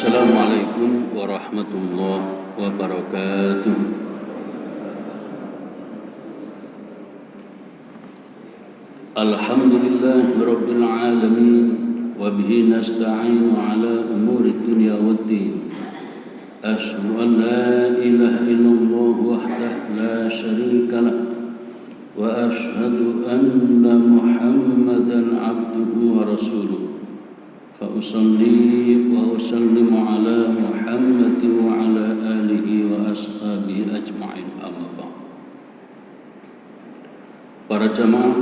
Assalamualaikum warahmatullahi wabarakatuh. Alhamdulillahi rabbil alamin, wa bihi nasta'inu ala umuri dunya waddin. Asyhadu an la ilaha illallah wahdahu la syarika lah, wa asyhadu anna Muhammadan abduhu wa rasuluh. Fa usalli wa usallimu ala Muhammadin wa ala alihi wa ashabihi ajma'in, amma ba'd. Para jamaah,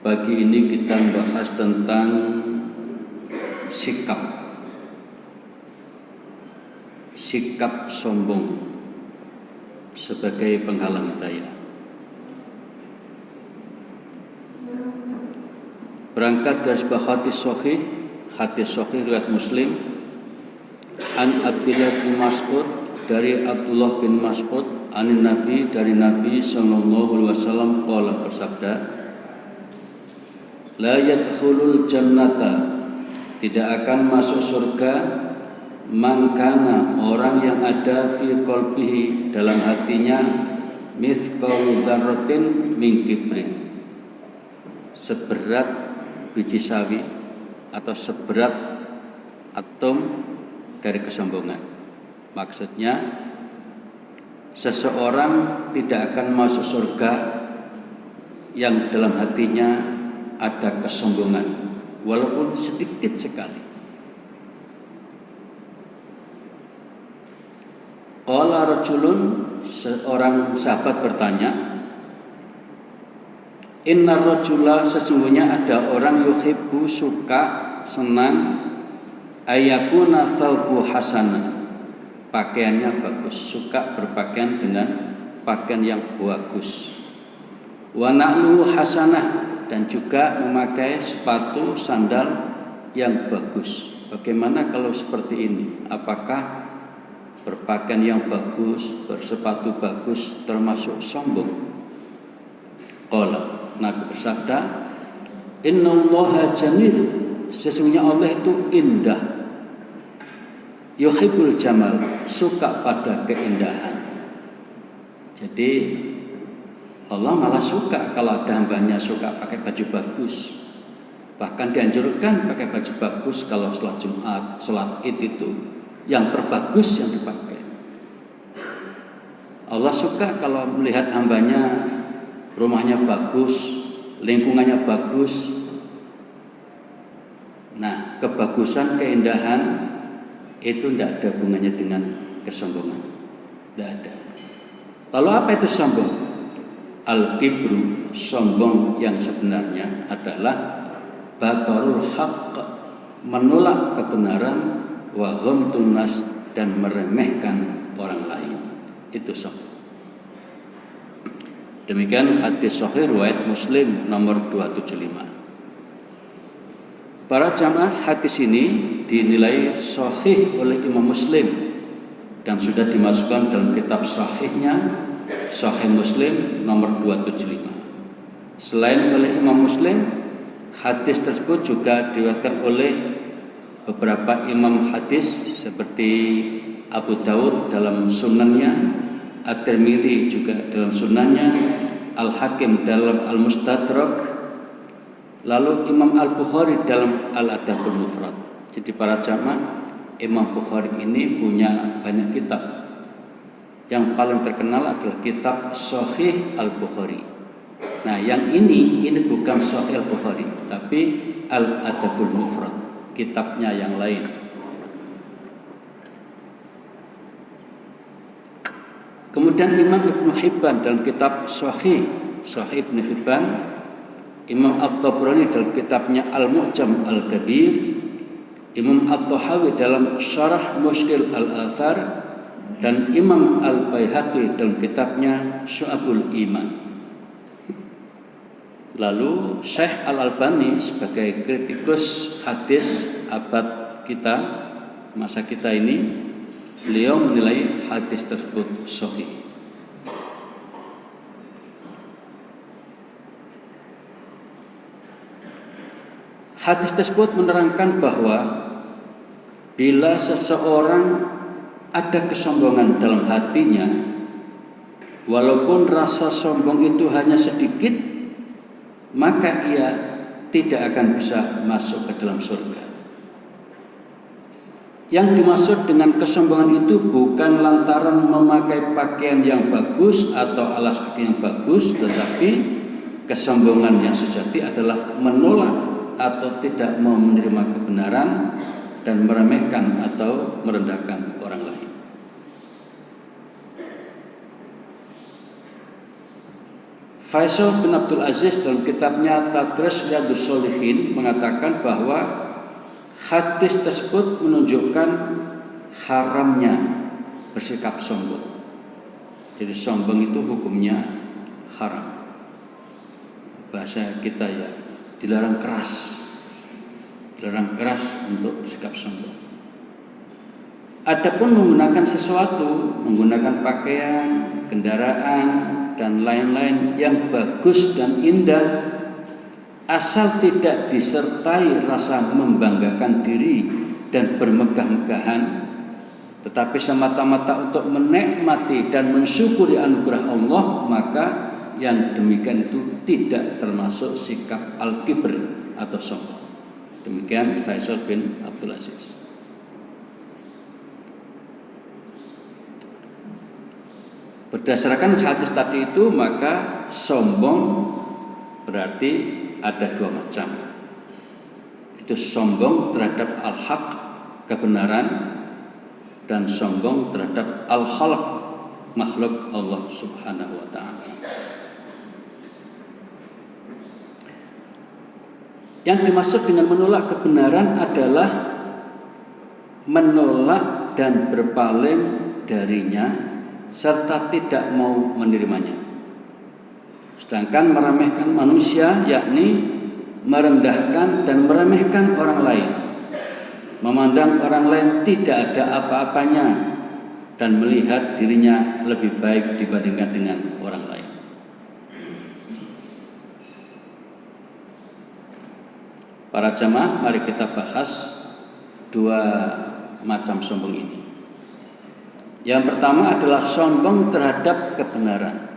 pagi ini kita membahas tentang sikap sombong sebagai penghalang hidayah. Berangkat dari sebuah hadis sahih riwayat Muslim, an Abdullah bin Mas'ud, dari Abdullah bin Mas'ud, anin Nabi, dari Nabi sallallahu alaihi wasallam, qala, bersabda, la yadkhulul jannata, tidak akan masuk surga, mangkana, orang yang ada fi qalbihi, dalam hatinya, mithqalu dzarratin min kibrin, seberat biji sawi atau seberat atom dari kesombongan. Maksudnya, seseorang tidak akan masuk surga yang dalam hatinya ada kesombongan, walaupun sedikit sekali. Qala rajulun, seorang sahabat bertanya, inna rajula, sesungguhnya ada orang yuhibbu, suka, senang, ayakuna thawbu hasanan, pakaiannya bagus, suka berpakaian dengan pakaian yang bagus, wa na'lu hasanah, dan juga memakai sepatu sandal yang bagus. Bagaimana kalau seperti ini? Apakah berpakaian yang bagus, bersepatu bagus termasuk sombong? Qala, Nabi bersabda, innallaha jamil, sesungguhnya Allah itu indah, yuhibbul jamal, suka pada keindahan. Jadi Allah malah suka kalau ada hambanya suka pakai baju bagus. Bahkan dianjurkan pakai baju bagus kalau sholat Jumat, sholat Id, itu yang terbagus yang dipakai. Allah suka kalau melihat hambanya rumahnya bagus, lingkungannya bagus. Nah, kebagusan, keindahan itu tidak ada hubungannya dengan kesombongan, tidak ada. Lalu apa itu sombong? Al-kibru, sombong yang sebenarnya adalah batarul haqq, menolak kebenaran, wa ghamtun nas, dan meremehkan orang lain. Itu sombong. Demikian hadis sahih riwayat Muslim nomor 275. Para jamaah, hadis ini dinilai sahih oleh Imam Muslim dan sudah dimasukkan dalam kitab sahihnya, Sahih Muslim nomor 275. Selain oleh Imam Muslim, hadis tersebut juga diriwayatkan oleh beberapa imam hadis seperti Abu Dawud dalam sunannya, At-Tirmidzi juga dalam sunannya, Al-Hakim dalam Al-Mustadrak, lalu Imam Al-Bukhari dalam Al-Adabul Mufrad. Jadi para jamaah, Imam Bukhari ini punya banyak kitab. Yang paling terkenal adalah kitab Sahih Al-Bukhari. Nah, yang ini bukan Sahih Al-Bukhari, tapi Al-Adabul Mufrad, kitabnya yang lain. Kemudian Imam Ibnu Hibban dalam kitab Sahih Ibnu Hibban, Imam At-Tabrani dalam kitabnya Al-Mu'jam Al-Kabir, Imam At-Tahawi dalam Syarah Mushkil Al-Athar, dan Imam Al-Baihaqi dalam kitabnya Syu'abul Iman. Lalu Syekh Al-Albani sebagai kritikus hadis abad kita, masa kita ini, beliau menilai hadis tersebut sahih. Hadis tersebut menerangkan bahwa Bila seseorang ada kesombongan dalam hatinya, walaupun rasa sombong itu hanya sedikit, maka ia tidak akan bisa masuk ke dalam surga. Yang dimaksud dengan kesombongan itu bukan lantaran memakai pakaian yang bagus atau alas kaki yang bagus, tetapi kesombongan yang sejati adalah menolak atau tidak mau menerima kebenaran dan meremehkan atau merendahkan orang lain. Faisal bin Abdul Aziz dalam kitabnya Tadris Riyadhus Shalihin mengatakan bahwa hadis tersebut menunjukkan haramnya bersikap sombong. Jadi sombong itu hukumnya haram. Bahasa kita ya, dilarang keras untuk bersikap sombong. Adapun menggunakan sesuatu, menggunakan pakaian, kendaraan, dan lain-lain yang bagus dan indah, asal tidak disertai rasa membanggakan diri dan bermegah-megahan, tetapi semata-mata untuk menikmati dan mensyukuri anugerah Allah, maka yang demikian itu tidak termasuk sikap al-kibr atau sombong. Demikian Faisal bin Abdul Aziz. Berdasarkan hadis tadi itu, maka sombong berarti ada dua macam. Itu sombong terhadap al-haq, kebenaran, dan sombong terhadap al-khalq, makhluk Allah Subhanahu wa ta'ala. Yang dimaksud dengan menolak kebenaran adalah menolak dan berpaling darinya serta tidak mau menerimanya. Sedangkan meremehkan manusia yakni merendahkan dan meremehkan orang lain, memandang orang lain tidak ada apa-apanya dan melihat dirinya lebih baik dibandingkan dengan orang lain. Para jamaah, mari kita bahas dua macam sombong ini. Yang pertama adalah sombong terhadap kebenaran,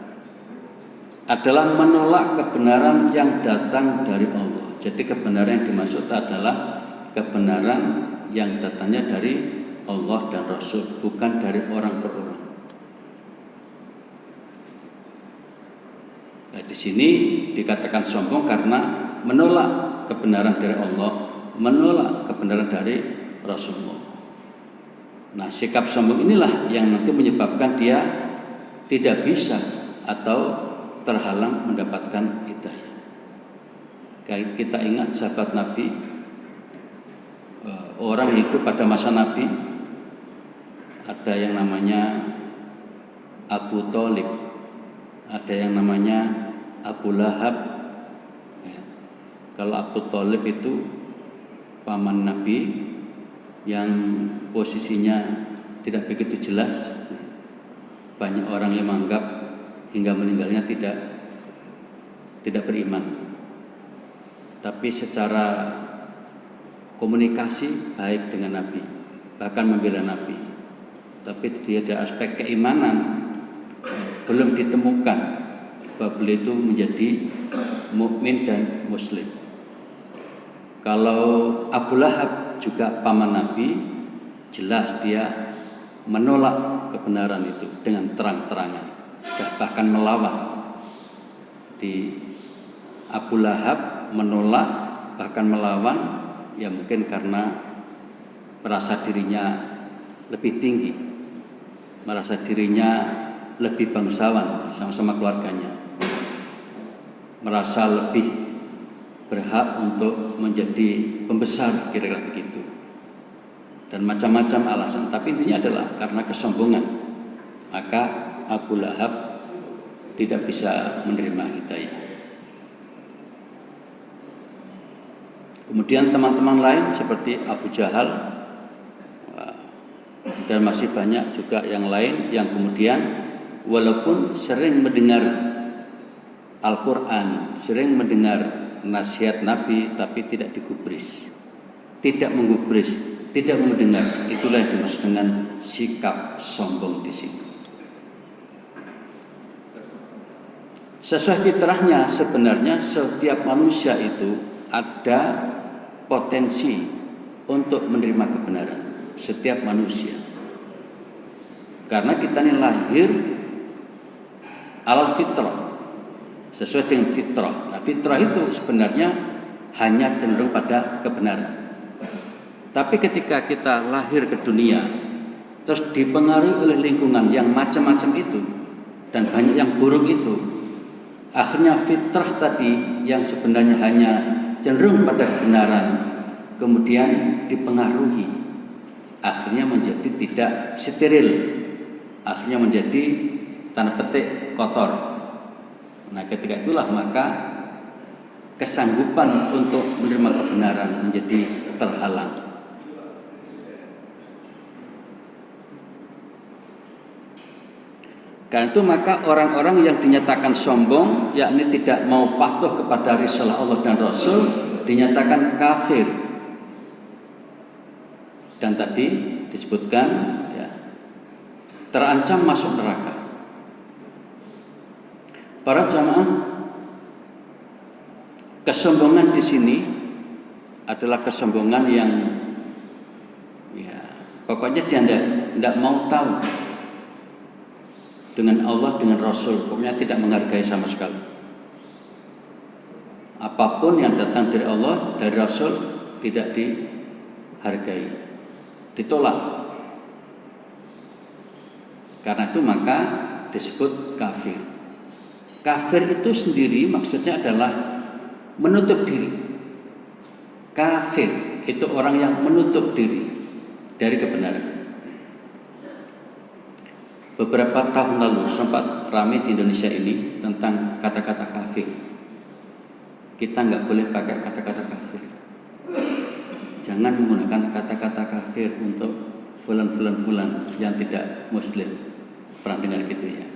adalah menolak kebenaran yang datang dari Allah. Jadi kebenaran yang dimaksud adalah kebenaran yang datangnya dari Allah dan Rasul, bukan dari orang per orang. Nah, di sini dikatakan sombong karena menolak kebenaran dari Allah, menolak kebenaran dari Rasulullah. Nah, sikap sombong inilah yang nanti menyebabkan dia tidak bisa atau terhalang mendapatkan hidayah. Kita ingat sahabat Nabi, orang hidup pada masa Nabi, ada yang namanya Abu Thalib, ada yang namanya Abu Lahab. Kalau Abu Thalib itu paman Nabi yang posisinya tidak begitu jelas, banyak orang yang menganggap hingga meninggalnya tidak beriman. Tapi secara komunikasi baik dengan Nabi, bahkan membela Nabi. Tapi dia dari aspek keimanan belum ditemukan bahwa beliau itu menjadi mukmin dan muslim. Kalau Abu Lahab juga paman Nabi, jelas dia menolak kebenaran itu dengan terang-terangan, bahkan melawan. Di Abu Lahab menolak bahkan melawan, ya mungkin karena merasa dirinya lebih tinggi, merasa dirinya lebih bangsawan sama-sama keluarganya, merasa lebih berhak untuk menjadi pembesar, kira-kira begitu, dan macam-macam alasan. Tapi intinya adalah karena kesombongan, maka Abu Lahab tidak bisa menerima hidayah. Kemudian teman-teman lain seperti Abu Jahal, dan masih banyak juga yang lain yang kemudian walaupun sering mendengar Al-Quran, sering mendengar nasihat Nabi, tapi tidak digubris, tidak menggubris tidak mau dengar. Itulah yang dimaksud dengan sikap sombong di sini. Sesuai fitrahnya sebenarnya setiap manusia itu ada potensi untuk menerima kebenaran. Setiap manusia. Karena kita ini lahir alal fitrah, sesuai dengan fitrah. Nah, fitrah itu sebenarnya hanya cenderung pada kebenaran. Tapi ketika kita lahir ke dunia, terus dipengaruhi oleh lingkungan yang macam-macam itu dan banyak yang buruk itu, akhirnya fitrah tadi yang sebenarnya hanya cenderung pada kebenaran kemudian dipengaruhi, akhirnya menjadi tidak steril, akhirnya menjadi tanda petik kotor. Nah, ketika itulah maka kesanggupan untuk menerima kebenaran menjadi terhalang. Karena itu maka orang-orang yang dinyatakan sombong, yakni tidak mau patuh kepada risalah Allah dan Rasul, dinyatakan kafir. Dan tadi disebutkan ya, terancam masuk neraka. Para jamaah, kesombongan di sini adalah kesombongan yang ya pokoknya dia tidak mau tahu dengan Allah, dengan Rasul, pokoknya tidak menghargai sama sekali. Apapun yang datang dari Allah, dari Rasul tidak dihargai, ditolak. Karena itu maka disebut kafir. Kafir itu sendiri maksudnya adalah menutup diri. Kafir itu orang yang menutup diri dari kebenaran. Beberapa tahun lalu sempat ramai di Indonesia ini tentang kata-kata kafir. Kita nggak boleh pakai kata-kata kafir. Jangan menggunakan kata-kata kafir untuk fulan yang tidak muslim. Pernah dengar gitu ya?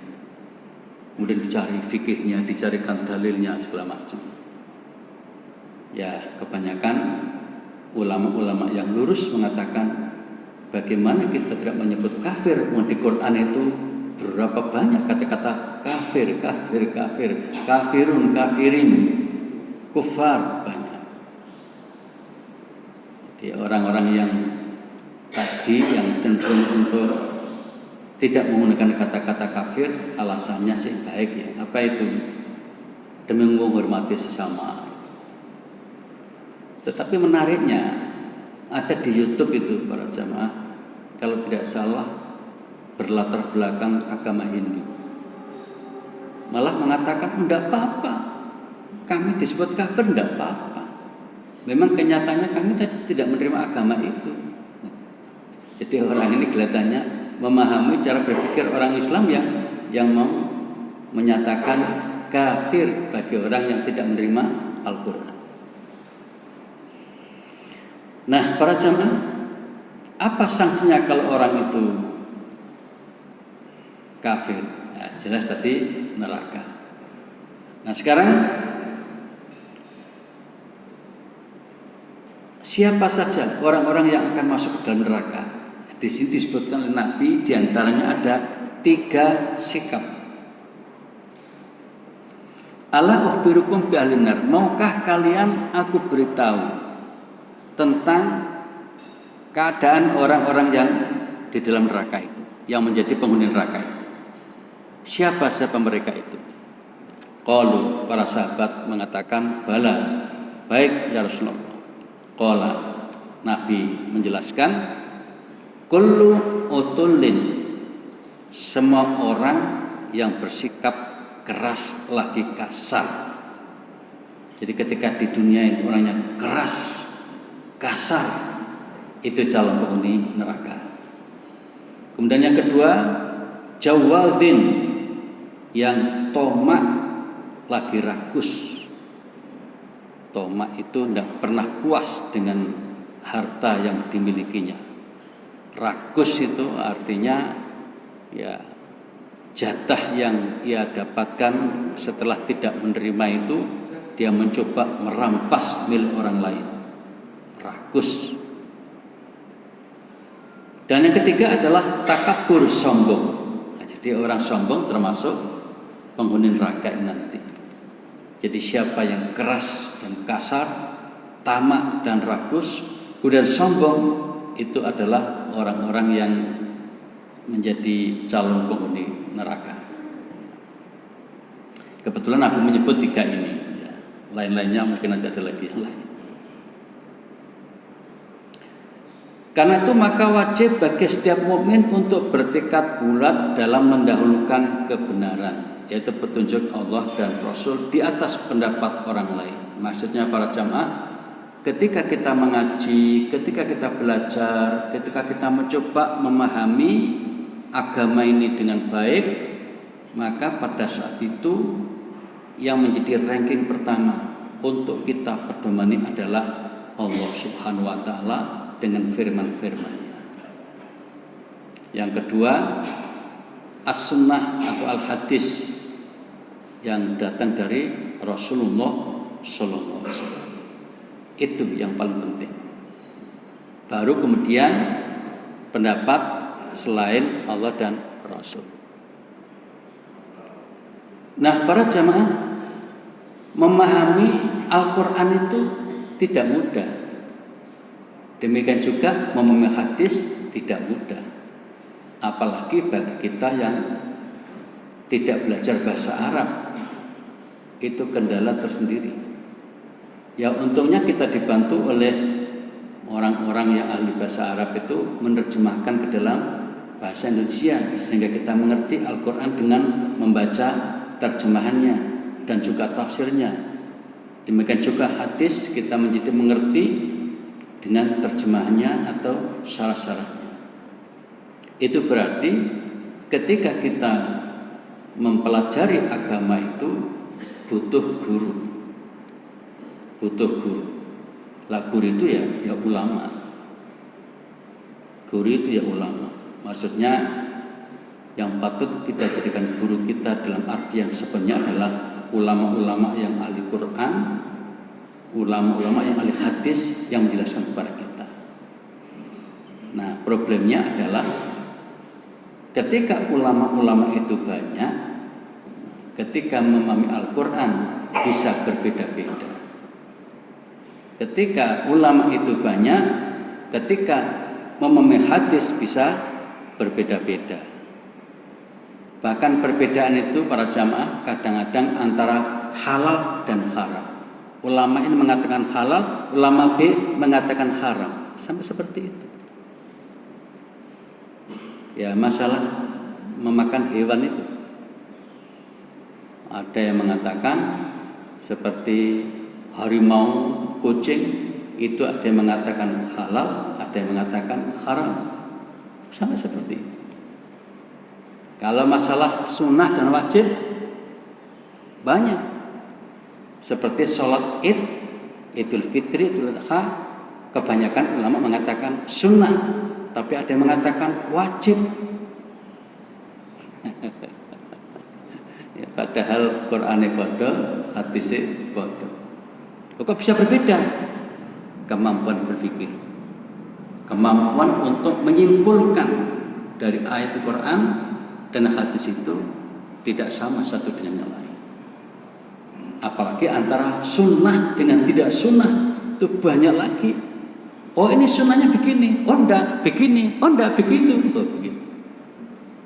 Kemudian dicari fikihnya, dicarikan dalilnya segala macam. Ya, kebanyakan ulama-ulama yang lurus mengatakan bagaimana kita tidak menyebut kafir? Di Quran itu berapa banyak kata-kata kafir, kafirun, kafirin, kufar, banyak. Jadi orang-orang yang tadi yang cenderung untuk tidak menggunakan kata-kata kafir, alasannya sih baik ya. Apa itu? Demi menghormati sesama. Tetapi menariknya ada di YouTube itu para jamaah, kalau tidak salah berlatar belakang agama Hindu, malah mengatakan tidak apa-apa, kami disebut kafir tidak apa-apa. Memang kenyataannya kami tidak menerima agama itu. Jadi orang ini kelihatannya memahami cara berpikir orang Islam yang mau menyatakan kafir bagi orang yang tidak menerima Al-Quran. Nah, para jamaah, apa sanksinya kalau orang itu kafir? Ya, jelas tadi neraka. Nah, sekarang siapa saja orang-orang yang akan masuk ke dalam neraka? Di sini disebutkan oleh Nabi, diantaranya ada 3 sikap. Ala ukhbirukum bi ahlin nar. Maukah kalian aku beritahu tentang keadaan orang-orang yang di dalam neraka itu, yang menjadi penghuni neraka itu? Siapa mereka itu? Qalu, para sahabat mengatakan, bala, baik ya Rasulullah. Qala, Nabi menjelaskan, kullu utullin, semua orang yang bersikap keras lagi kasar. Jadi ketika di dunia itu orangnya keras, kasar, itu calon penghuni neraka. Kemudian yang kedua, jawadin, yang tomak lagi rakus. Tomak itu tidak pernah puas dengan harta yang dimilikinya. Rakus itu artinya ya jatah yang ia dapatkan setelah tidak menerima itu, dia mencoba merampas milik orang lain. Rakus. Dan yang ketiga adalah takabur, sombong. Nah, jadi orang sombong termasuk penghuni neraka nanti. Jadi siapa yang keras dan kasar, tamak dan rakus, kemudian sombong, itu adalah orang-orang yang menjadi calon penghuni neraka. Kebetulan aku menyebut 3 ini, ya. Lain-lainnya mungkin nanti ada lagi yang lain. Karena itu maka wajib bagi setiap mukmin untuk bertekad bulat dalam mendahulukan kebenaran, yaitu petunjuk Allah dan Rasul di atas pendapat orang lain. Maksudnya para jamaah, ketika kita mengaji, ketika kita belajar, ketika kita mencoba memahami agama ini dengan baik, maka pada saat itu yang menjadi ranking pertama untuk kita pedomani adalah Allah Subhanahu wa taala dengan firman-firman-Nya. Yang kedua, as-sunnah atau al-hadis yang datang dari Rasulullah sallallahu alaihi wasallam. Itu yang paling penting. Baru kemudian pendapat selain Allah dan Rasul. Nah, para jamaah, memahami Al-Quran itu tidak mudah. Demikian juga memahami hadis tidak mudah. Apalagi bagi kita yang tidak belajar bahasa Arab, itu kendala tersendiri. Ya untungnya kita dibantu oleh orang-orang yang ahli bahasa Arab itu menerjemahkan ke dalam bahasa Indonesia, sehingga kita mengerti Al-Quran dengan membaca terjemahannya dan juga tafsirnya. Demikian juga hadis kita menjadi mengerti dengan terjemahannya atau syarah-syarahnya. Itu berarti ketika kita mempelajari agama itu butuh guru. Butuh guru. Lah guru itu ya ulama. Guru itu ya ulama. Maksudnya yang patut kita jadikan guru kita dalam arti yang sebenarnya adalah ulama-ulama yang ahli Quran, ulama-ulama yang ahli hadis yang menjelaskan kepada kita. Nah, problemnya adalah ketika ulama-ulama itu banyak, ketika memahami Al-Quran bisa berbeda-beda. Ketika ulama itu banyak, ketika memahami hadis bisa berbeda-beda. Bahkan perbedaan itu para jamaah kadang-kadang antara halal dan haram. Ulama ini mengatakan halal, ulama B mengatakan haram. Sampai seperti itu. Ya, masalah memakan hewan itu. Ada yang mengatakan seperti harimau, kucing, itu ada yang mengatakan halal, ada yang mengatakan haram. Sampai seperti itu. Kalau masalah sunnah dan wajib banyak. Seperti sholat id, idul fitri, idul adha, kebanyakan ulama mengatakan sunnah, tapi ada yang mengatakan wajib. Ya, padahal Qur'ane bodoh, hadisnya bodoh. Kok bisa berbeda? Kemampuan berpikir, kemampuan untuk menyimpulkan dari ayat Al-Quran dan hadis itu tidak sama satu dengan yang lain. Apalagi antara sunnah dengan tidak sunnah itu banyak lagi. Oh, ini sunnahnya begini, oh enggak begini, oh enggak begitu, oh begitu.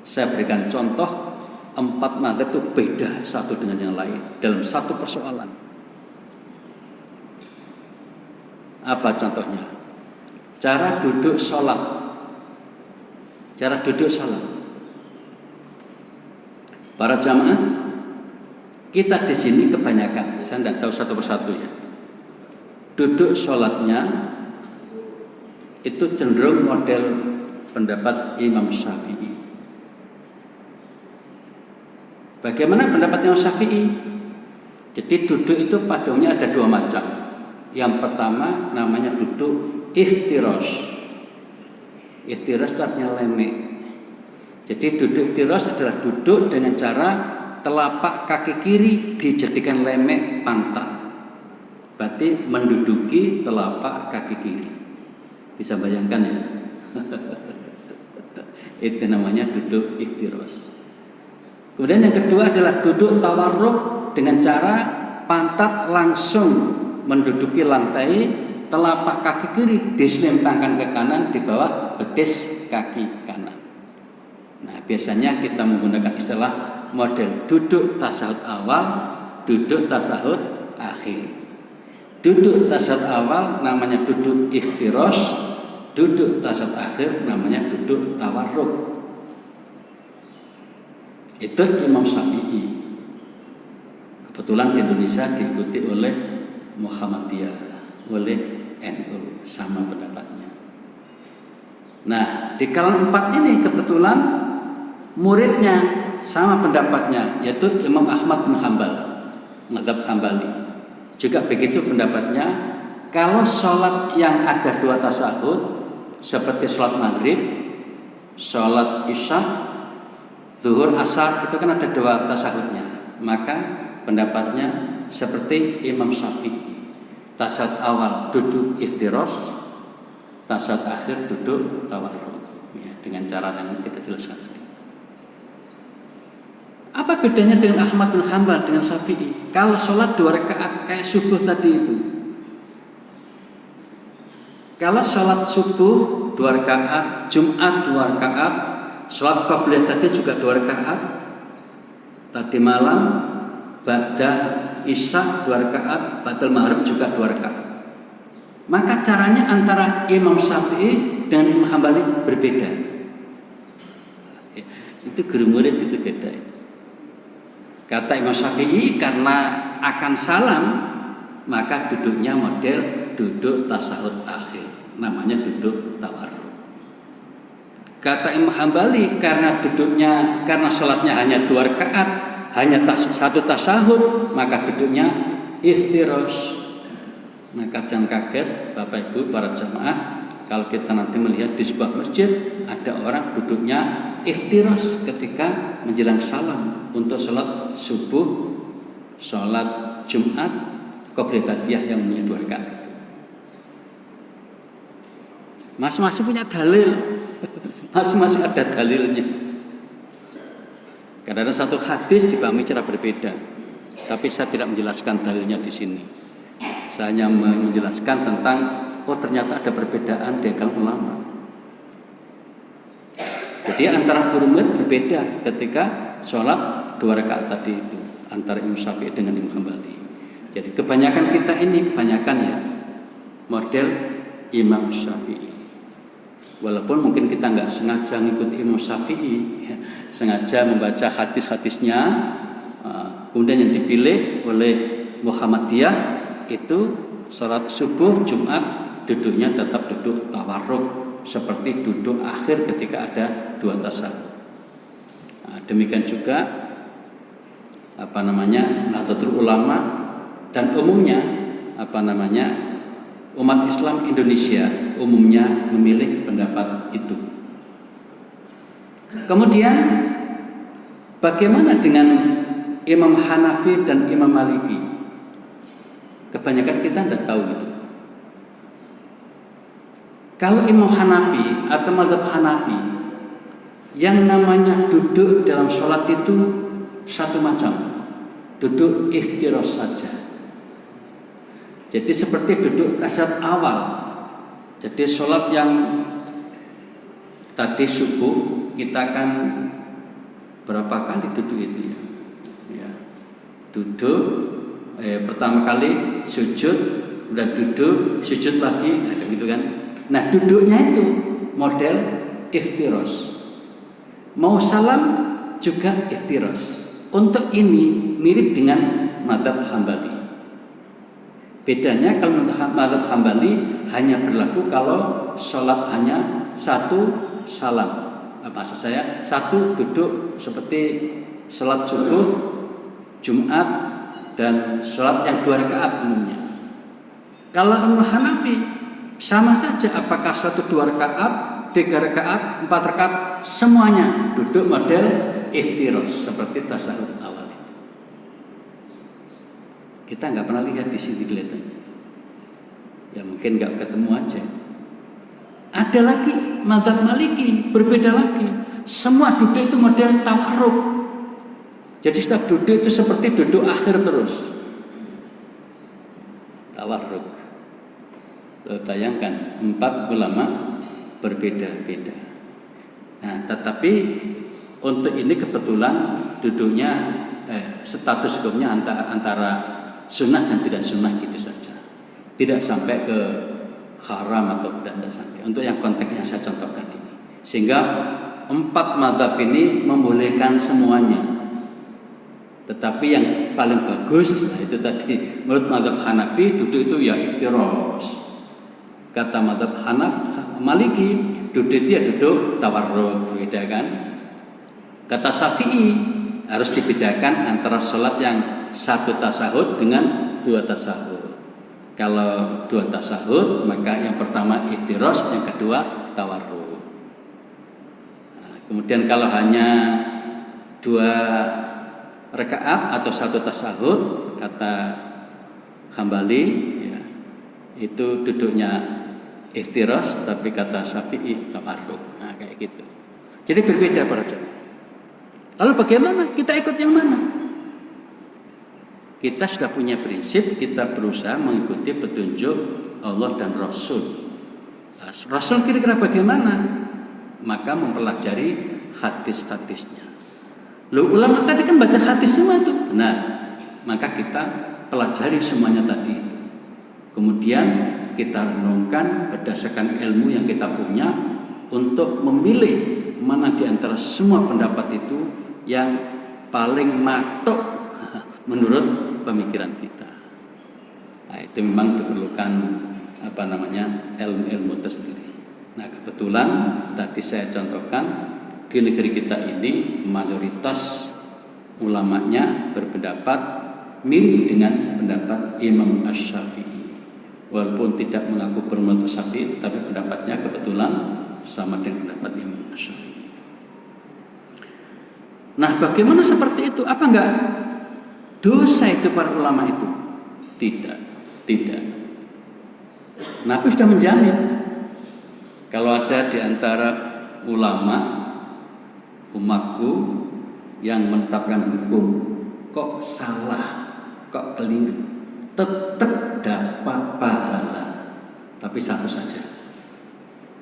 Saya berikan contoh 4 mazhab itu beda satu dengan yang lain dalam satu persoalan. Apa contohnya? Cara duduk sholat. Cara duduk sholat. Para jamaah, kita di sini kebanyakan, saya tidak tahu satu persatu ya, duduk sholatnya itu cenderung model pendapat Imam Syafi'i. Bagaimana pendapat Imam Syafi'i? Jadi duduk itu pada umumnya ada 2 macam. Yang pertama namanya duduk iftirash. Iftirash itu artinya lemek. Jadi duduk iftirash adalah duduk dengan cara telapak kaki kiri dijadikan lemek pantat. Berarti menduduki telapak kaki kiri. Bisa bayangkan ya? Itu namanya duduk iftirosh. Kemudian yang kedua adalah duduk tawarruk dengan cara pantat langsung menduduki lantai, telapak kaki kiri diselempangkan ke kanan di bawah betis kaki kanan. Nah, biasanya kita menggunakan istilah model duduk tasahud awal, duduk tasahud akhir. Duduk tasahud awal namanya duduk iftirosh, duduk tasahud akhir namanya duduk tawarruk. Itu Imam Syafi'i. Kebetulan di Indonesia diikuti oleh Muhammadiyah, oleh NU, sama pendapatnya. Nah, di kalangan 4 ini kebetulan muridnya sama pendapatnya, yaitu Imam Ahmad bin Hanbal, mazhab Hambali. Juga begitu pendapatnya, kalau sholat yang ada 2 tasahud seperti sholat maghrib, sholat isya, zuhur, asar, itu kan ada 2 tasahudnya. Maka pendapatnya seperti Imam Syafi'i. Tasahud awal duduk iftirosh, tasahud akhir duduk tawarruk. Ya, dengan cara yang kita jelaskan tadi. Apa bedanya dengan Ahmad bin Hanbal dengan Syafi'i? Kalau sholat 2 rakaat kayak subuh tadi itu. Kalau sholat subuh 2 rakaat, Jumat 2 rakaat, sholat qabliyah tadi juga 2 rakaat, tadi malam ba'da isya 2 rakaat, ba'dal maghrib juga 2 rakaat. Maka caranya antara Imam Syafi'i dan Imam Hambali berbeda. Itu guru murid itu beda itu. Kata Imam Syafi'i, karena akan salam maka duduknya model duduk tasahud akhir, namanya duduk tawarruk. Kata Imam Hambali, karena sholatnya hanya 2 rakaat, hanya 1 tasahud, maka duduknya iftirosh. Maka jangan kaget Bapak Ibu para jamaah, kalau kita nanti melihat di sebuah masjid ada orang duduknya iftirosh ketika menjelang salam untuk sholat subuh, sholat Jumat, qobliyah yang punya 2 rakaat itu. Masing-masing punya dalil, masing-masing ada dalilnya. Karena satu hadis dipahami cara berbeda, tapi saya tidak menjelaskan dalilnya di sini. Saya hanya menjelaskan tentang ternyata ada perbedaan di kalangan ulama. Jadi antara guru murid berbeda ketika sholat 2 rakaat tadi itu antara Imam Syafi'i dengan Imam Hambali. Jadi kebanyakan kita ini ya model Imam Syafi'i. Walaupun mungkin kita nggak sengaja ngikut Imam Syafi'i, ya, sengaja membaca hadis-hadisnya, kemudian yang dipilih oleh Muhammadiyah itu sholat subuh Jumat duduknya tetap duduk tawarruk seperti duduk akhir ketika ada 2 tasahud. Demikian juga Nahdlatul Ulama dan umumnya umat Islam Indonesia umumnya memilih pendapat itu. Kemudian bagaimana dengan Imam Hanafi dan Imam Maliki? Kebanyakan kita tidak tahu itu. Kalau Imam Hanafi atau mazhab Hanafi, yang namanya duduk dalam sholat itu satu macam, duduk iftirosh saja. Jadi seperti duduk tasawuf awal. Jadi sholat yang tadi subuh kita kan berapa kali duduk itu ya? Duduk pertama kali sujud, udah duduk, sujud lagi, gitu kan. Nah duduknya itu model iftirosh. Mau salam juga iftirosh. Untuk ini mirip dengan mazhab Hambali. Bedanya kalau mazhab Hambali hanya berlaku kalau sholat hanya 1 salam. Maksud saya 1 duduk seperti sholat subuh, Jumat, dan sholat yang 2 rakaat umumnya. Kalau Imam Hanafi sama saja apakah 1 2 rakaat, 3 rakaat, 4 rakaat, semuanya duduk model iftirosh seperti tasahud awal itu. Kita nggak pernah lihat di sini kelihatannya. Ya mungkin nggak ketemu aja. Ada lagi mazhab Maliki, berbeda lagi. Semua duduk itu model tawarruk. Jadi setiap duduk itu seperti duduk akhir terus. Tawarruk. Bayangkan 4 ulama berbeda-beda. Nah, tetapi untuk ini kebetulan duduknya status hukumnya antara sunnah dan tidak sunnah gitu saja. Tidak sampai ke haram atau tidak sampai. Untuk yang konteks yang saya contohkan ini. Sehingga 4 mazhab ini membolehkan semuanya. Tetapi yang paling bagus, nah itu tadi menurut mazhab Hanafi duduk itu ya iftiros. Kata mazhab Maliki duduk itu ya duduk tawarruk, beda kan? Kata Syafi'i harus dibedakan antara sholat yang 1 tasahud dengan 2 tasahud. Kalau 2 tasahud maka yang pertama iftiros, yang kedua tawarruk. Nah, kemudian kalau hanya 2 rakaat atau 1 tasahud, kata Hambali ya, itu duduknya iftiras, tapi kata Syafi'i tawarruk. Nah, kayak gitu. Jadi berbeda para jamaah. Lalu bagaimana? Kita ikut yang mana? Kita sudah punya prinsip, kita berusaha mengikuti petunjuk Allah dan Rasul. Nah, Rasul kira-kira bagaimana? Maka mempelajari hadis-hadisnya. Loh, ulama tadi kan baca hadis semua itu. Nah, maka kita pelajari semuanya tadi itu. Kemudian kita renungkan berdasarkan ilmu yang kita punya untuk memilih mana di antara semua pendapat itu yang paling matok menurut pemikiran kita. Nah, itu memang diperlukan ilmu-ilmu tersendiri. Nah, kebetulan tadi saya contohkan di negeri kita ini mayoritas ulamanya berpendapat mirip dengan pendapat Imam Asy-Syafi'i. Walaupun tidak mengaku berpendapat Syafi'i, tapi pendapatnya kebetulan sama dengan pendapat Imam Asy-Syafi'i. Nah, bagaimana seperti itu? Apa enggak dosa itu para ulama itu? Tidak. Nabi sudah menjamin kalau ada di antara ulama umatku yang menetapkan hukum kok salah, kok keliru, tetap dapat pahala, tapi satu saja.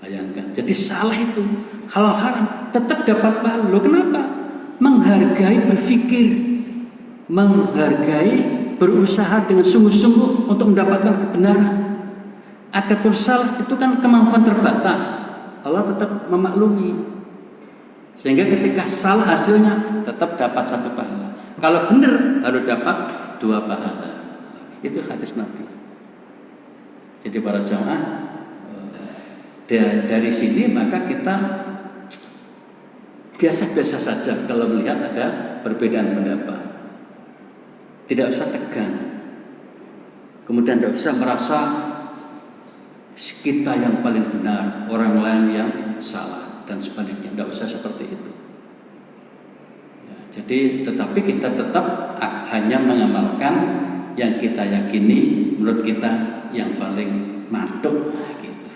Bayangkan, jadi salah itu halal haram tetap dapat pahala. Loh, kenapa? Menghargai berpikir, menghargai berusaha dengan sungguh-sungguh untuk mendapatkan kebenaran. Adapun salah itu kan kemampuan terbatas, Allah tetap memaklumi. Sehingga ketika salah hasilnya tetap dapat 1 pahala. Kalau benar baru dapat 2 pahala. Itu hadis Nabi. Jadi para jamaah, dari sini maka kita biasa-biasa saja kalau melihat ada perbedaan pendapat. Tidak usah tegang. Kemudian tidak usah merasa kita yang paling benar, orang lain yang salah. Dan sebaliknya, tidak usah seperti itu ya, jadi tetapi kita tetap hanya mengamalkan yang kita yakini menurut kita yang paling mantap gitu.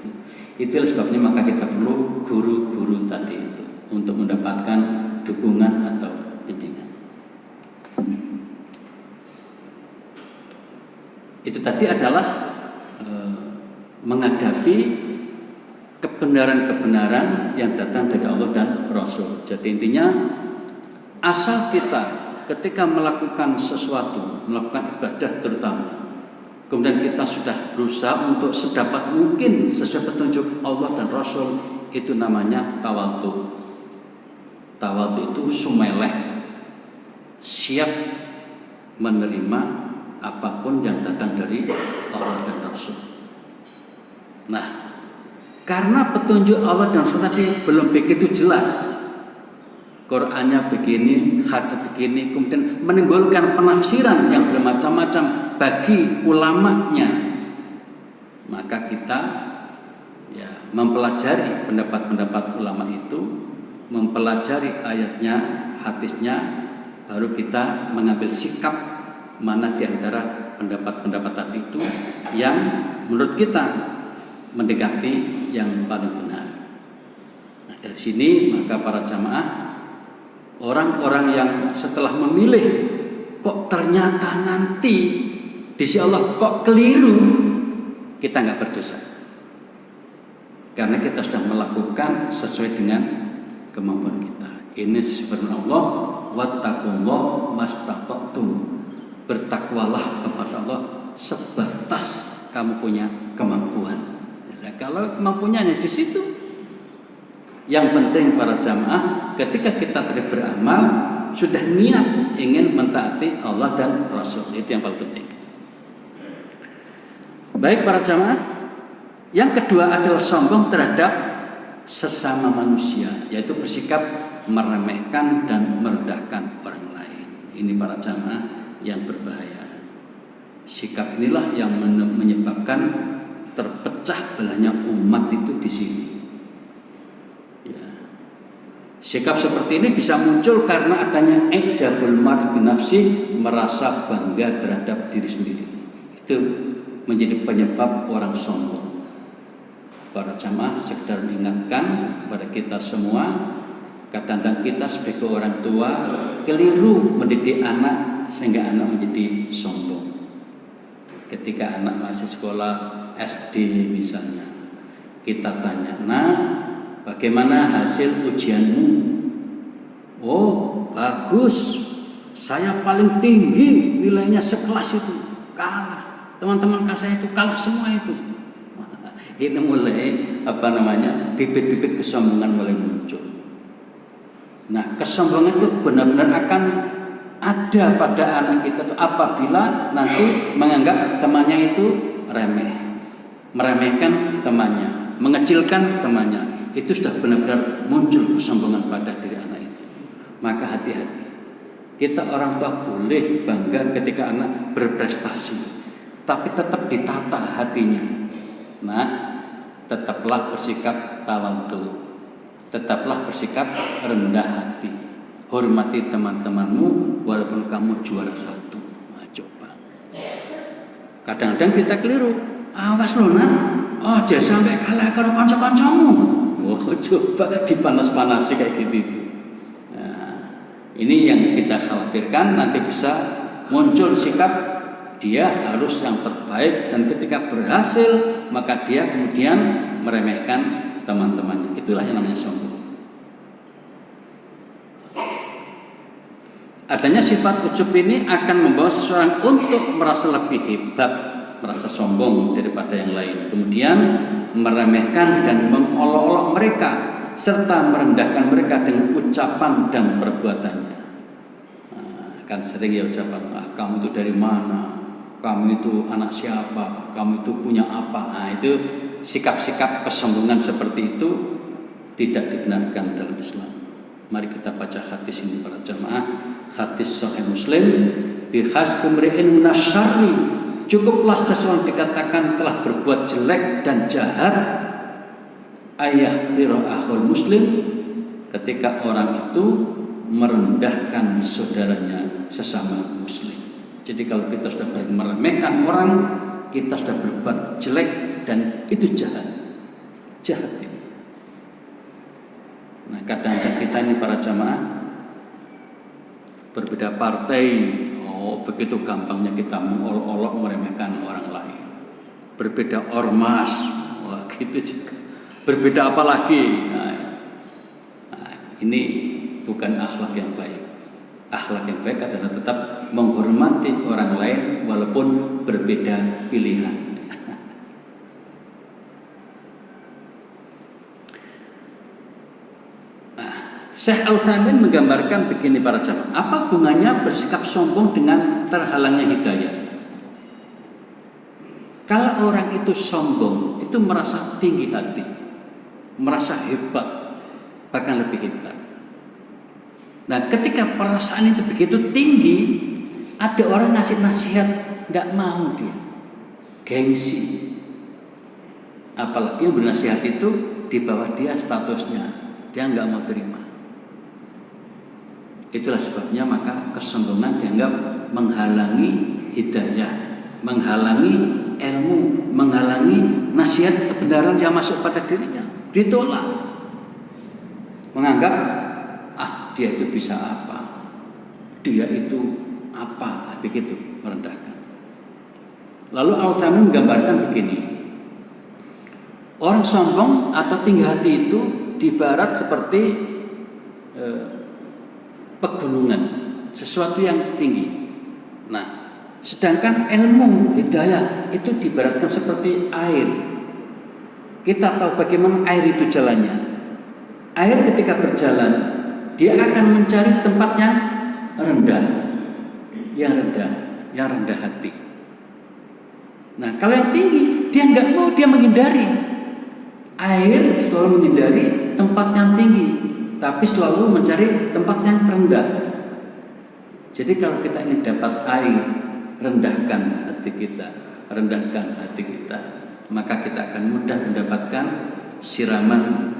Itulah sebabnya maka kita perlu guru-guru tadi itu untuk mendapatkan dukungan atau bimbingan. Itu tadi adalah menghadapi kebenaran-kebenaran yang datang dari Allah dan Rasul. Jadi intinya, asal kita ketika melakukan sesuatu, melakukan ibadah terutama, kemudian kita sudah berusaha untuk sedapat mungkin sesuai petunjuk Allah dan Rasul, itu namanya tawadhu. Tawadhu itu sumeleh, siap menerima apapun yang datang dari Allah dan Rasul. Nah, karena petunjuk Allah dan Rasul tadi belum begitu jelas, Qur'annya begini, hadis begini, kemudian menimbulkan penafsiran yang bermacam-macam bagi ulamanya, maka kita mempelajari pendapat-pendapat ulama itu, mempelajari ayatnya, hadisnya, baru kita mengambil sikap mana di antara pendapat-pendapat tadi itu yang menurut kita mendekati yang paling benar. Nah, dari sini maka para jamaah, orang-orang yang setelah memilih kok ternyata nanti di sisi Allah kok keliru, kita nggak berdosa. Karena kita sudah melakukan sesuai dengan kemampuan kita. Ini firman Allah, wattaqullaha mastata'tum. Bertakwalah kepada Allah sebatas kamu punya kemampuan. Nah, kalau kemampuannya hanya di situ. Yang penting para jamaah, ketika kita tadi beramal, sudah niat ingin mentaati Allah dan Rasul. Itu yang paling penting. Baik para jamaah, yang kedua adalah sombong terhadap sesama manusia, yaitu bersikap meremehkan dan merendahkan orang lain. Ini para jamaah yang berbahaya. Sikap inilah yang menyebabkan terpecah belahnya umat itu di sini. Ya. Sikap seperti ini bisa muncul karena adanya ijabul mar'i binafsi, merasa bangga terhadap diri sendiri. Itu menjadi penyebab orang sombong. Para jamaah sekedar mengingatkan kepada kita semua, kadang-kadang kita sebagai orang tua keliru mendidik anak sehingga anak menjadi sombong. Ketika anak masih sekolah SD misalnya, kita tanya, "Nah, bagaimana hasil ujianmu?" "Oh, bagus. Saya paling tinggi nilainya sekelas itu." Kalah. Teman-teman kelas saya itu kalah semua itu. Ini mulai bibit-bibit kesombongan mulai muncul. Nah, kesombongan itu benar-benar akan ada pada anak kita itu apabila nanti menganggap temannya itu remeh, meremehkan temannya, mengecilkan temannya. Itu sudah benar-benar muncul kesombongan pada diri anak itu. Maka hati-hati. Kita orang tua boleh bangga ketika anak berprestasi, tapi tetap ditata hatinya. Nah, tetaplah bersikap tawadhu, tetaplah bersikap rendah hati, hormati teman-temanmu walaupun kamu juara satu. Nah, coba. Kadang-kadang kita keliru. Awas lo nak, jangan sampai kalah karo kanca-kancamu. Oh, coba dipanas-panasi kayak gitu. Nah, ini yang kita khawatirkan nanti bisa muncul sikap dia harus yang terbaik, dan ketika berhasil maka dia kemudian meremehkan teman-temannya. Itulah yang namanya sombong. Adanya sifat ujub ini akan membawa seseorang untuk merasa lebih hebat, merasa sombong daripada yang lain, kemudian meremehkan dan mengolok-olok mereka serta merendahkan mereka dengan ucapan dan perbuatannya. Nah, kan sering ya ucapan, kamu itu dari mana? Kamu itu anak siapa? Kamu itu punya apa? Nah, itu sikap-sikap kesombongan seperti itu tidak dibenarkan dalam Islam. Mari kita baca hadis ini para jamaah. Hadis Sahih Muslim, bihasbum ri'in minasyarri, cukuplah seseorang dikatakan telah berbuat jelek dan jahat, ayah akhul muslim, ketika orang itu merendahkan saudaranya sesama muslim. Jadi kalau kita sudah meremehkan orang, kita sudah berbuat jelek dan itu jahat itu. Nah, kadang-kadang kita ini para jamaah berbeda partai, begitu gampangnya kita mengolok-olok meremehkan orang lain. Berbeda ormas, gitu juga. Berbeda apa lagi? Nah, ini bukan akhlak yang baik. Akhlak yang baik adalah tetap menghormati orang lain walaupun berbeda pilihan. Syekh Al-Utsaimin menggambarkan begini para jamaah. Apa hubungannya bersikap sombong dengan terhalangnya hidayah? Kalau orang itu sombong, itu merasa tinggi hati, merasa hebat, bahkan lebih hebat. Nah, ketika perasaan itu begitu tinggi, ada orang ngasih nasihat, nggak mau dia, gengsi. Apalagi yang bernasihat itu di bawah dia statusnya, dia nggak mau terima. Itulah sebabnya maka kesombongan dianggap menghalangi hidayah, menghalangi ilmu, menghalangi nasihat kebenaran yang masuk pada dirinya, ditolak. Menganggap dia itu bisa apa, dia itu apa, begitu, merendahkan. Lalu Al-Utsaimin menggambarkan begini, orang sombong atau tinggi hati itu diibarat seperti pegunungan, sesuatu yang tinggi. Nah, sedangkan ilmu hidayah itu diibaratkan seperti air. Kita tahu bagaimana air itu jalannya. Air ketika berjalan, dia akan mencari tempat yang rendah, yang rendah hati. Nah, kalau yang tinggi, dia nggak mau, dia menghindari. Air selalu menghindari tempat yang tinggi, tapi selalu mencari tempat yang rendah. Jadi kalau kita ingin dapat air, rendahkan hati kita, maka kita akan mudah mendapatkan siraman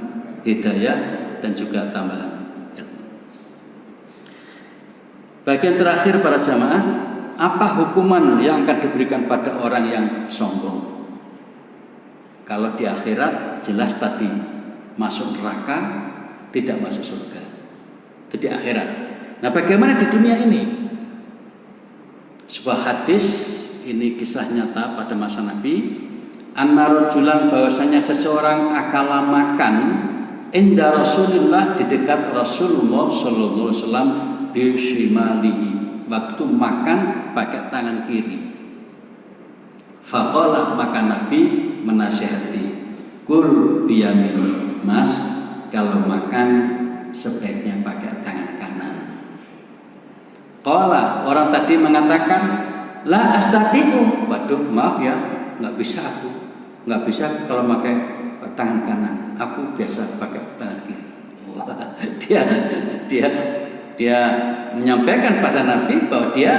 hidayah dan juga tambahan ilmu. Bagian terakhir para jamaah, apa hukuman yang akan diberikan pada orang yang sombong? Kalau di akhirat jelas tadi, masuk neraka, tidak masuk surga. Itu di akhirat. Nah, bagaimana di dunia ini? Sebuah hadis, ini kisah nyata pada masa Nabi. Anna rajulan, bahwasanya seseorang akala makan inda Rasulillah, di dekat Rasulullah sallallahu alaihi wasallam, di shimalihi, waktu makan pakai tangan kiri. Faqala, maka Nabi menasihati, kul biyamini, mas, kalau makan sebaiknya pakai tangan kanan. Qala, orang tadi mengatakan, la astati'u, waduh maaf ya, nggak bisa kalau pakai tangan kanan, aku biasa pakai tangan kiri. Dia menyampaikan pada Nabi bahwa dia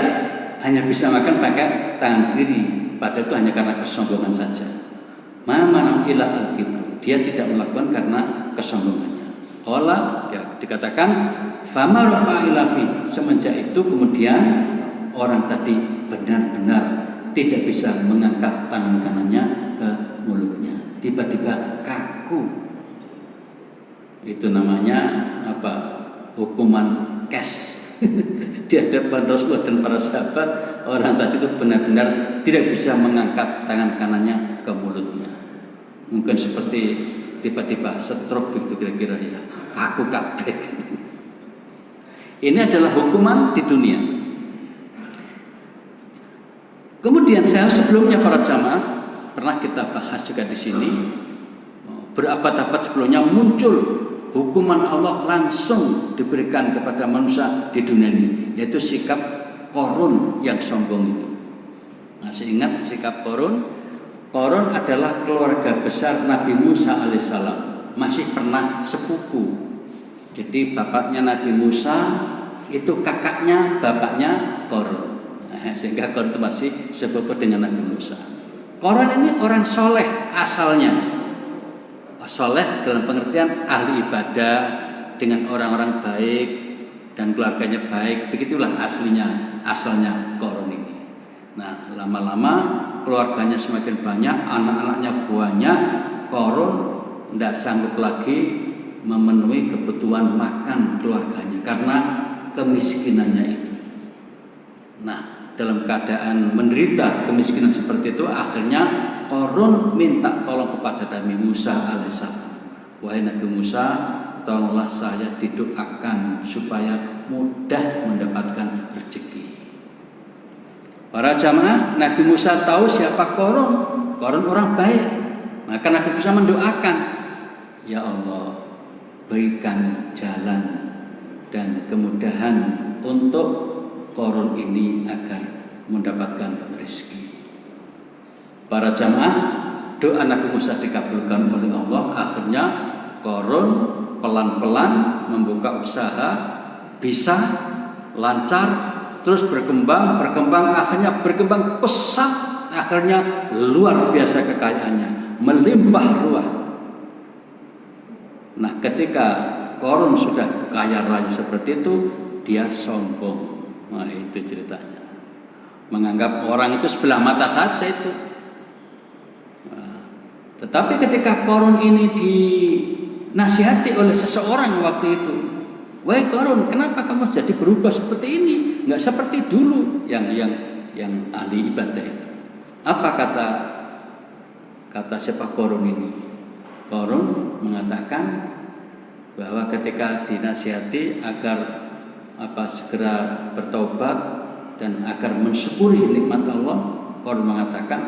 hanya bisa makan pakai tangan kiri, padahal itu hanya karena kesombongan saja. Ma'manam ila al-kibru, dia tidak melakukan karena kesombongannya. Qala, dia dikatakan fama rafa'ila fi, semenjak itu kemudian orang tadi benar-benar tidak bisa mengangkat tangan kanannya ke mulutnya, tiba-tiba kaku. Itu namanya apa? Hukuman cash. Di hadapan Rasulullah dan para sahabat, orang tadi itu benar-benar tidak bisa mengangkat tangan kanannya ke mulutnya. Mungkin seperti tiba-tiba stroke begitu kira-kira ya, kaku kabeh. Ini adalah hukuman di dunia. Kemudian saya sebelumnya para jamaah pernah kita bahas juga di sini, berabad-abad sebelumnya muncul hukuman Allah langsung diberikan kepada manusia di dunia ini, yaitu sikap Qarun yang sombong itu. Masih ingat sikap Qarun? Qarun adalah keluarga besar Nabi Musa alaihissalam, masih pernah sepupu. Jadi bapaknya Nabi Musa itu kakaknya bapaknya Qarun. Sehingga Qarun itu masih sepupu dengan Nabi Musa. Qarun ini orang soleh asalnya. Soleh dalam pengertian ahli ibadah, dengan orang-orang baik dan keluarganya baik. Begitulah asalnya Qarun ini. Nah, lama-lama keluarganya semakin banyak, anak-anaknya banyak. Qarun tidak sanggup lagi memenuhi kebutuhan makan keluarganya karena kemiskinannya itu. Nah, dalam keadaan menderita kemiskinan seperti itu, akhirnya Qarun minta tolong kepada Nabi Musa alaihissalam. Wahai Nabi Musa, tolonglah saya didoakan supaya mudah mendapatkan rezeki. Para jamaah, Nabi Musa tahu siapa Qarun. Qarun orang baik. Maka Nabi Musa mendoakan, ya Allah, berikan jalan dan kemudahan untuk Qarun ini agar mendapatkan rezeki. Para jamaah, doa Nabi Musa dikabulkan oleh Allah. Akhirnya Qarun pelan-pelan membuka usaha, bisa lancar, terus berkembang, akhirnya berkembang pesat, akhirnya luar biasa kekayaannya, melimpah ruah. Nah, ketika Qarun sudah kaya raya seperti itu, dia sombong. Nah, itu ceritanya. Menganggap orang itu sebelah mata saja itu. Tetapi ketika Qarun ini dinasihati oleh seseorang waktu itu, wahai Qarun, kenapa kamu jadi berubah seperti ini? Nggak seperti dulu yang ahli ibadah itu. Apa kata siapa Qarun ini? Qarun mengatakan bahwa ketika dinasihati agar segera bertaubat dan agar mensyukuri nikmat Allah, Qarun mengatakan,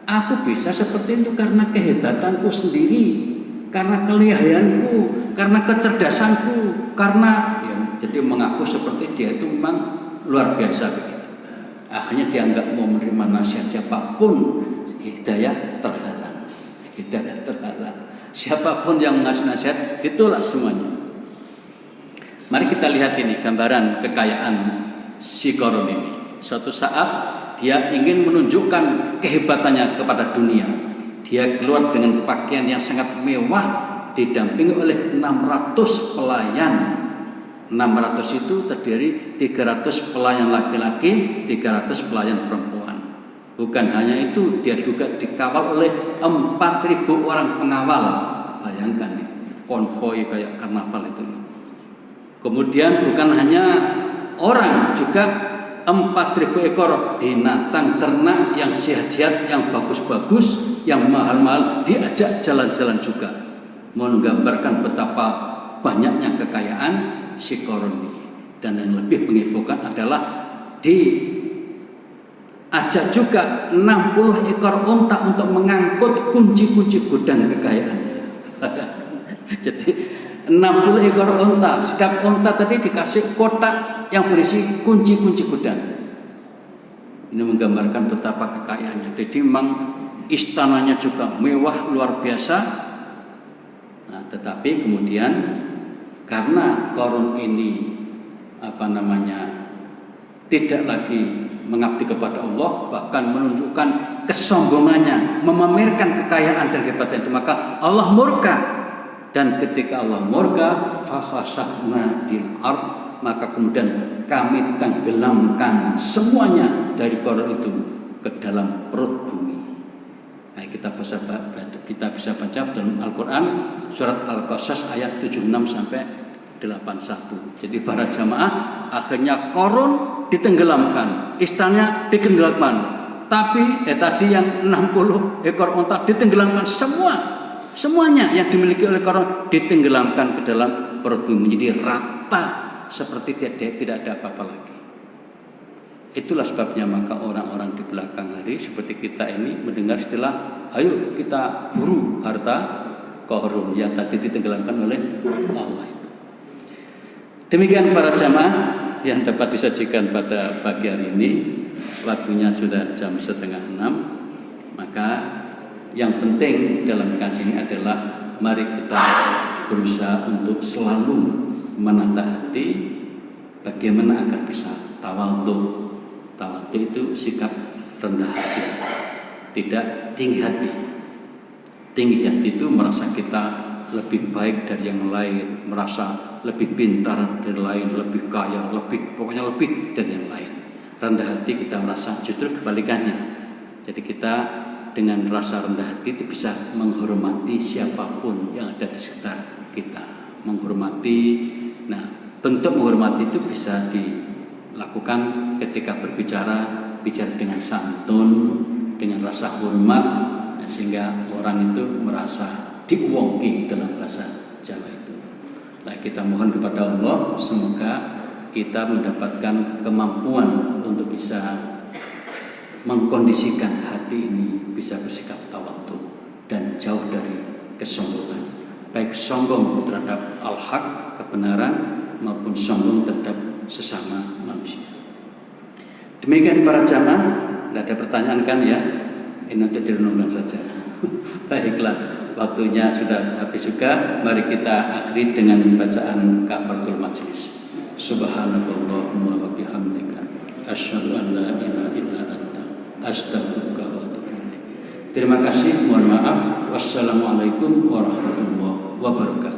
aku bisa seperti itu karena kehebatanku sendiri, karena kelihayanku, karena kecerdasanku, karena jadi mengaku seperti dia itu memang luar biasa begitu. Akhirnya dia enggak mau menerima nasihat siapapun, hidayah terhalang. Siapapun yang ngasih nasihat ditolak semuanya. Mari kita lihat ini gambaran kekayaan si Qarun ini. Suatu saat dia ingin menunjukkan kehebatannya kepada dunia. Dia keluar dengan pakaian yang sangat mewah, didampingi oleh 600 pelayan. 600 itu terdiri 300 pelayan laki-laki, 300 pelayan perempuan. Bukan hanya itu, dia juga dikawal oleh 4.000 orang pengawal. Bayangkan konvoi kayak karnaval itu. Kemudian bukan hanya orang, juga 4.000 ekor binatang ternak yang sehat-sehat, yang bagus-bagus, yang mahal-mahal diajak jalan-jalan juga. Menggambarkan betapa banyaknya kekayaan si Qarun ini. Dan yang lebih menghebohkan adalah diajak juga 60 ekor unta untuk mengangkut kunci-kunci gudang kekayaannya. Jadi 60 ekor unta, setiap unta tadi dikasih kotak yang berisi kunci-kunci gudang. Ini menggambarkan betapa kekayaannya. Jadi memang istananya juga mewah luar biasa. Nah, tetapi kemudian karena Qarun ini tidak lagi mengabdi kepada Allah, bahkan menunjukkan kesombongannya, memamerkan kekayaan dan kehebatan itu, maka Allah murka. Dan ketika Allah murka, fakhasafna bil ard, maka kemudian kami tenggelamkan semuanya dari Qarun itu ke dalam perut bumi. Nah, kita bisa baca dalam Al-Quran surat Al-Qasas ayat 76 sampai 81. Jadi para jamaah, akhirnya Qarun ditenggelamkan, istananya ditenggelamkan. Tapi tadi yang 60 ekor unta ditenggelamkan semuanya yang dimiliki oleh Qarun ditenggelamkan ke dalam perut bumi, menjadi rata seperti tidak ada apa-apa lagi. Itulah sebabnya maka orang-orang di belakang hari seperti kita ini mendengar istilah, ayo kita buru harta Qarun yang tadi ditenggelamkan oleh Allah itu. Demikian para jamaah yang dapat disajikan pada pagi hari ini. Waktunya sudah jam 5:30. Maka yang penting dalam kajian ini adalah mari kita berusaha untuk selalu menata hati bagaimana agar bisa tawadhu. Tawadhu itu sikap rendah hati, tidak tinggi hati. Tinggi hati itu merasa kita lebih baik dari yang lain, merasa lebih pintar dari lain, lebih kaya, pokoknya lebih dari yang lain. Rendah hati kita merasa justru kebalikannya. Jadi kita dengan rasa rendah hati itu bisa menghormati siapapun yang ada di sekitar kita. Menghormati, nah bentuk menghormati itu bisa dilakukan ketika bicara dengan santun, dengan rasa hormat, sehingga orang itu merasa diuwongki dalam bahasa Jawa itu. Nah, kita mohon kepada Allah semoga kita mendapatkan kemampuan untuk bisa mengkondisikan hati ini bisa bersikap tawadhu dan jauh dari kesombongan, baik sombong terhadap al-haq, kebenaran, maupun sombong terhadap sesama manusia. Demikian para jamaah, tidak ada pertanyaan kan ya? Ini untuk direnungkan saja. Baiklah, waktunya sudah habis juga. Mari kita akhiri dengan bacaan kafaratul majlis. Subhanakallahumma wa bihamdika asyhadu an la ilaha illa anta astaghfiruka wa atubu ilaik. Terima kasih, mohon maaf. Wassalamualaikum warahmatullahi wabarakatuh.